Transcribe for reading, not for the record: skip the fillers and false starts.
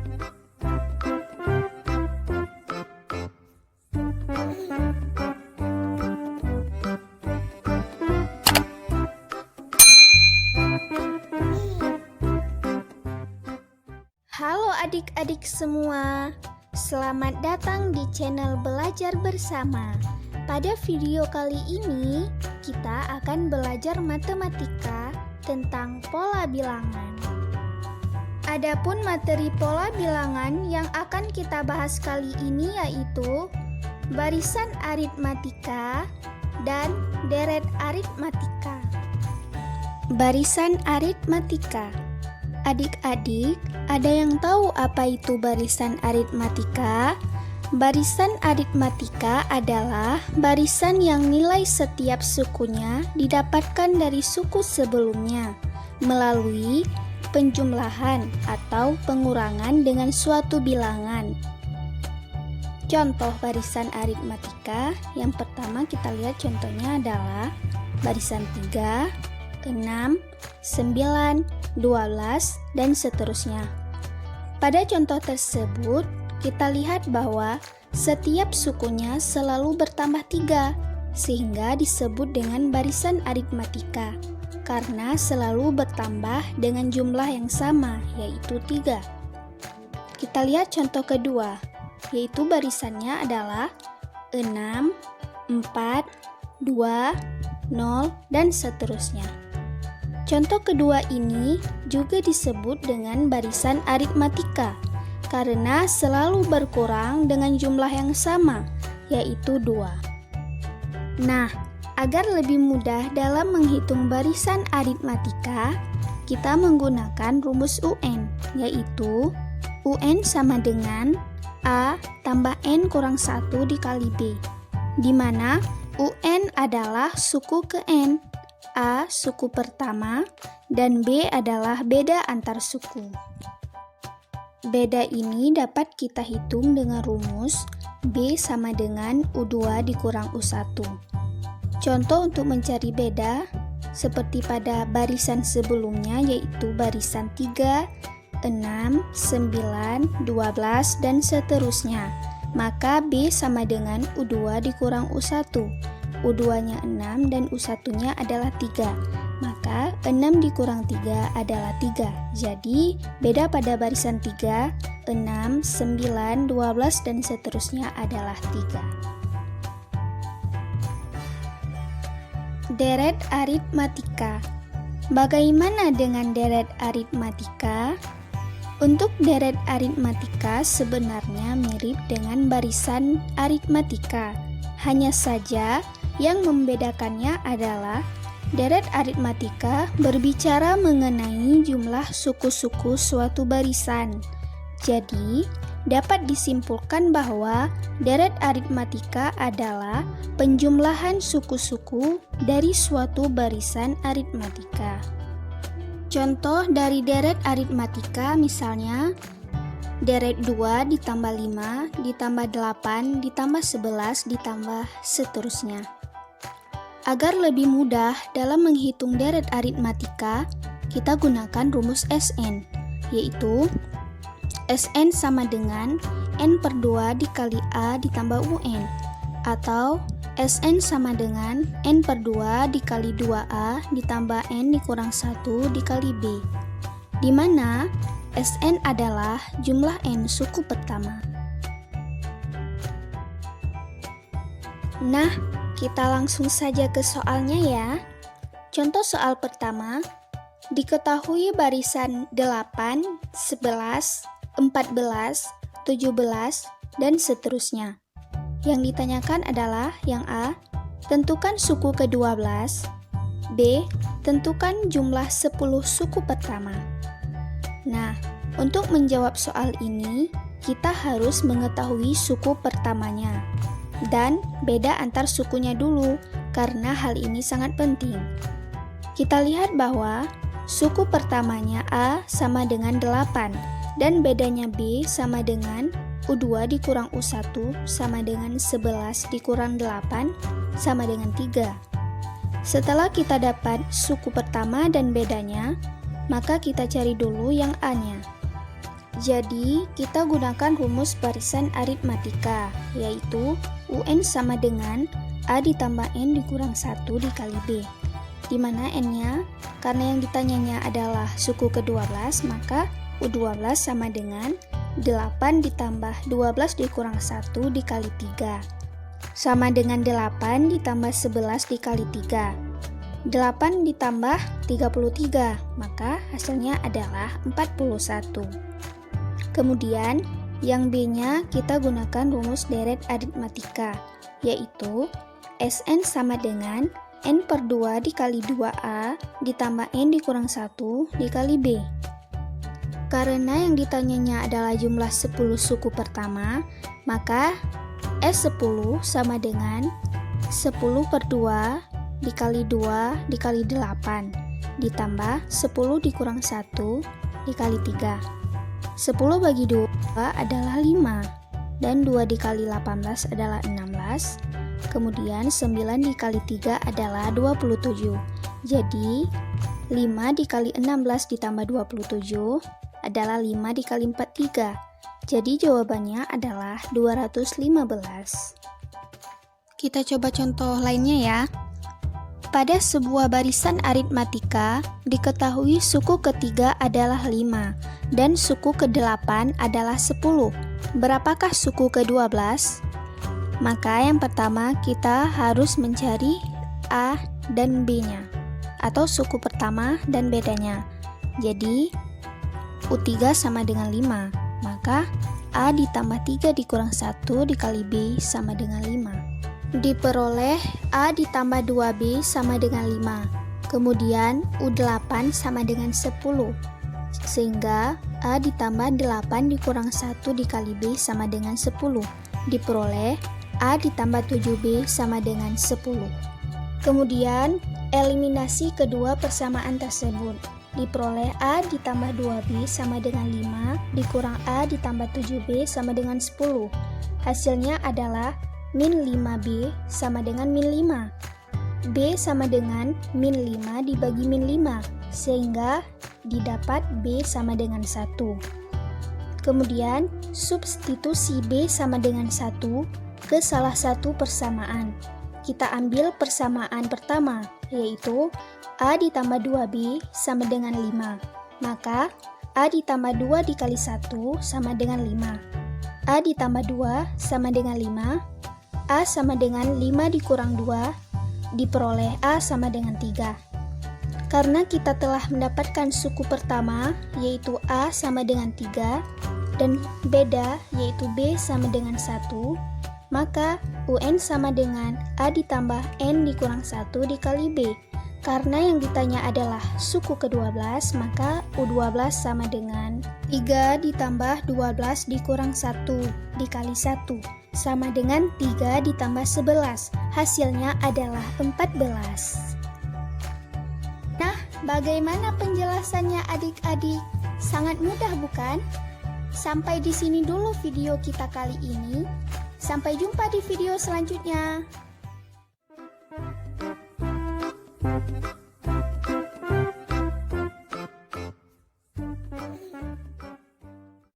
Halo adik-adik semua, selamat datang di channel Belajar Bersama. Pada video kali ini, kita akan belajar matematika tentang pola bilangan. Adapun materi pola bilangan yang akan kita bahas kali ini yaitu barisan aritmatika dan deret aritmatika. Barisan aritmatika. Adik-adik, ada yang tahu apa itu barisan aritmatika? Barisan aritmatika adalah barisan yang nilai setiap sukunya didapatkan dari suku sebelumnya melalui penjumlahan atau pengurangan dengan suatu bilangan. Contoh barisan aritmatika, yang pertama kita lihat contohnya adalah barisan 3, 6, 9, 12, dan seterusnya. Pada contoh tersebut, kita lihat bahwa setiap sukunya selalu bertambah 3, sehingga disebut dengan barisan aritmatika, karena selalu bertambah dengan jumlah yang sama, yaitu 3. Kita lihat contoh kedua, yaitu barisannya adalah 6, 4, 2, 0, dan seterusnya. Contoh kedua ini juga disebut dengan barisan aritmatika karena selalu berkurang dengan jumlah yang sama, yaitu 2. Nah, agar lebih mudah dalam menghitung barisan aritmatika, kita menggunakan rumus UN, yaitu UN sama dengan A tambah N kurang 1 dikali B, di mana UN adalah suku ke N, A suku pertama, dan B adalah beda antar suku. Beda ini dapat kita hitung dengan rumus B sama dengan U2 dikurang U1. Contoh untuk mencari beda, seperti pada barisan sebelumnya yaitu barisan 3, 6, 9, 12, dan seterusnya. Maka B sama dengan U2 dikurang U1. U2-nya 6 dan U1-nya adalah 3. Maka 6 dikurang 3 adalah 3. Jadi, beda pada barisan 3, 6, 9, 12, dan seterusnya adalah 3. Deret aritmatika. Bagaimana dengan deret aritmatika? Untuk deret aritmatika sebenarnya mirip dengan barisan aritmatika. Hanya saja yang membedakannya adalah deret aritmatika berbicara mengenai jumlah suku-suku suatu barisan. Jadi, dapat disimpulkan bahwa deret aritmatika adalah penjumlahan suku-suku dari suatu barisan aritmatika. Contoh dari deret aritmatika misalnya deret 2 ditambah 5 ditambah 8 ditambah 11 ditambah seterusnya. Agar lebih mudah dalam menghitung deret aritmatika, kita gunakan rumus SN, yaitu SN sama dengan N per 2 dikali A ditambah UN, atau SN sama dengan N per 2 dikali 2A ditambah N dikurang 1 dikali B, di mana SN adalah jumlah N suku pertama. Nah, kita langsung saja ke soalnya ya. Contoh soal pertama, diketahui barisan 8, 11, 14, 17, dan seterusnya. Yang ditanyakan adalah yang A, tentukan suku ke-12, B, tentukan jumlah 10 suku pertama. Nah, untuk menjawab soal ini, kita harus mengetahui suku pertamanya dan beda antar sukunya dulu, karena hal ini sangat penting. Kita lihat bahwa suku pertamanya A sama dengan 8, dan bedanya B sama dengan U2 dikurang U1 sama dengan 11 dikurang 8 sama dengan 3. Setelah kita dapat suku pertama dan bedanya, maka kita cari dulu yang A-nya. Jadi, kita gunakan rumus barisan aritmatika, yaitu UN sama dengan A ditambah N dikurang 1 dikali B. Di mana N-nya, karena yang ditanyanya adalah suku ke-12, maka U12 sama dengan 8 ditambah 12 dikurang 1 dikali 3. Sama dengan 8 ditambah 11 dikali 3. 8 ditambah 33, maka hasilnya adalah 41. Kemudian, yang B-nya kita gunakan rumus deret aritmatika, yaitu Sn sama dengan N per 2 dikali 2A ditambah N dikurang 1 dikali B. Karena yang ditanyanya adalah jumlah 10 suku pertama, maka S10 sama dengan 10 per 2 dikali 2 dikali 8 ditambah 10 dikurang 1 dikali 3. 10 bagi 2 adalah 5, dan 2 dikali 18 adalah 16. Kemudian 9 dikali 3 adalah 27. Jadi 5 dikali 16 ditambah 27 adalah 5 dikali 43. Jadi jawabannya adalah 215. Kita coba contoh lainnya ya. Pada sebuah barisan aritmatika, diketahui suku ketiga adalah 5 dan suku ke-8 adalah 10. Berapakah suku ke-12? Maka yang pertama kita harus mencari A dan B-nya, atau suku pertama dan bedanya. Jadi U3 sama dengan 5, maka A ditambah 3 dikurang 1 dikali B sama dengan 5. Diperoleh A ditambah 2B sama dengan 5. Kemudian U8 sama dengan 10. Sehingga A ditambah 8 dikurang 1 dikali B sama dengan 10. Diperoleh A ditambah 7B sama dengan 10. Kemudian, eliminasi kedua persamaan tersebut. Diperoleh A ditambah 2B sama dengan 5 dikurang A ditambah 7B sama dengan 10. Hasilnya adalah min 5B sama dengan min 5. B sama dengan min 5 dibagi min 5, sehingga didapat B sama dengan 1. Kemudian, substitusi B sama dengan 1 ke salah satu persamaan. Kita ambil persamaan pertama, yaitu A ditambah 2B sama dengan 5. Maka, A ditambah 2 dikali 1 sama dengan 5. A ditambah 2 sama dengan 5. A sama dengan 5 dikurang 2, diperoleh A sama dengan 3. Karena kita telah mendapatkan suku pertama, yaitu A sama dengan 3, dan beda, yaitu B sama dengan 1, maka UN sama dengan A ditambah N dikurang 1 dikali B. Karena yang ditanya adalah suku ke-12, maka U12 sama dengan 3 ditambah 12 dikurang 1 dikali 1, sama dengan 3 ditambah 11. Hasilnya adalah 14. Nah, bagaimana penjelasannya adik-adik? Sangat mudah bukan? Sampai di sini dulu video kita kali ini. Sampai jumpa di video selanjutnya.